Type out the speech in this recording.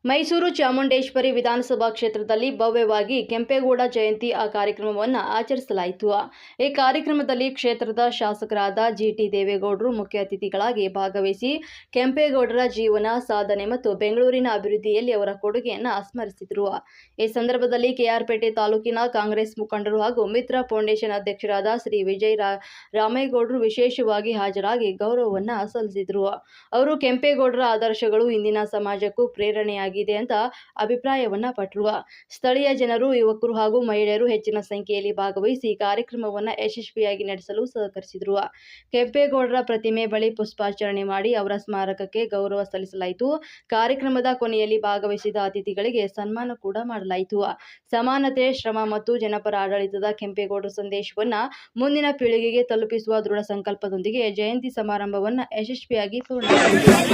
ಮೈಸೂರು ಚಾಮುಂಡೇಶ್ವರಿ ವಿಧಾನಸಭಾ ಕ್ಷೇತ್ರದಲ್ಲಿ ಭವ್ಯವಾಗಿ ಕೆಂಪೇಗೌಡ ಜಯಂತಿ ಕಾರ್ಯಕ್ರಮವನ್ನು ಆಚರಿಸಲಾಯಿತು. ಈ ಕಾರ್ಯಕ್ರಮದಲ್ಲಿ ಕ್ಷೇತ್ರದ ಶಾಸಕರಾದ ಜಿಟಿ ದೇವೇಗೌಡರು ಮುಖ್ಯ ಅತಿಥಿಗಳಾಗಿ ಭಾಗವಹಿಸಿ ಕೆಂಪೇಗೌಡರ ಜೀವನ, ಸಾಧನೆ ಮತ್ತು ಬೆಂಗಳೂರಿನ ಅಭಿವೃದ್ಧಿಯಲ್ಲಿ ಅವರ ಕೊಡುಗೆಯನ್ನು ಸ್ಮರಿಸಿದರು. ಈ ಸಂದರ್ಭದಲ್ಲಿ ಕೆಆರ್ಪೇಟೆ ತಾಲೂಕಿನ ಕಾಂಗ್ರೆಸ್ ಮುಖಂಡರು ಹಾಗೂ ಮಿತ್ರ ಫೌಂಡೇಶನ್ ಅಧ್ಯಕ್ಷರಾದ ಶ್ರೀ ವಿಜಯ್ ರಾಮೇಗೌಡರು ವಿಶೇಷವಾಗಿ ಹಾಜರಾಗಿ ಗೌರವವನ್ನು ಸಲ್ಲಿಸಿದರು. ಅವರು ಕೆಂಪೇಗೌಡರ ಆದರ್ಶಗಳು ಇಂದಿನ ಸಮಾಜಕ್ಕೂ ಪ್ರೇರಣೆಯಾಗಿದೆ ಅಂತ ಅಭಿಪ್ರಾಯವನ್ನ ಪಟ್ಟರು. ಸ್ಥಳೀಯ ಜನರು, ಯುವಕರು ಹಾಗೂ ಮಹಿಳೆಯರು ಹೆಚ್ಚಿನ ಸಂಖ್ಯೆಯಲ್ಲಿ ಭಾಗವಹಿಸಿ ಕಾರ್ಯಕ್ರಮವನ್ನು ಯಶಸ್ವಿಯಾಗಿ ನಡೆಸಲು ಸಹಕರಿಸಿದರು. ಕೆಂಪೇಗೌಡರ ಪ್ರತಿಮೆ ಬಳಿ ಪುಷ್ಪಾರ್ಚನೆ ಮಾಡಿ ಅವರ ಸ್ಮಾರಕಕ್ಕೆ ಗೌರವ ಸಲ್ಲಿಸಲಾಯಿತು. ಕಾರ್ಯಕ್ರಮದ ಕೊನೆಯಲ್ಲಿ ಭಾಗವಹಿಸಿದ ಅತಿಥಿಗಳಿಗೆ ಸನ್ಮಾನ ಕೂಡ ಮಾಡಲಾಯಿತು. ಸಮಾನತೆ, ಶ್ರಮ ಮತ್ತು ಜನಪರ ಆಡಳಿತದ ಕೆಂಪೇಗೌಡರ ಸಂದೇಶವನ್ನು ಮುಂದಿನ ಪೀಳಿಗೆಗೆ ತಲುಪಿಸುವ ದೃಢ ಸಂಕಲ್ಪದೊಂದಿಗೆ ಜಯಂತಿ ಸಮಾರಂಭವನ್ನು ಯಶಸ್ವಿಯಾಗಿ ಪೂರ್ಣಗೊಳಿಸಿದರು.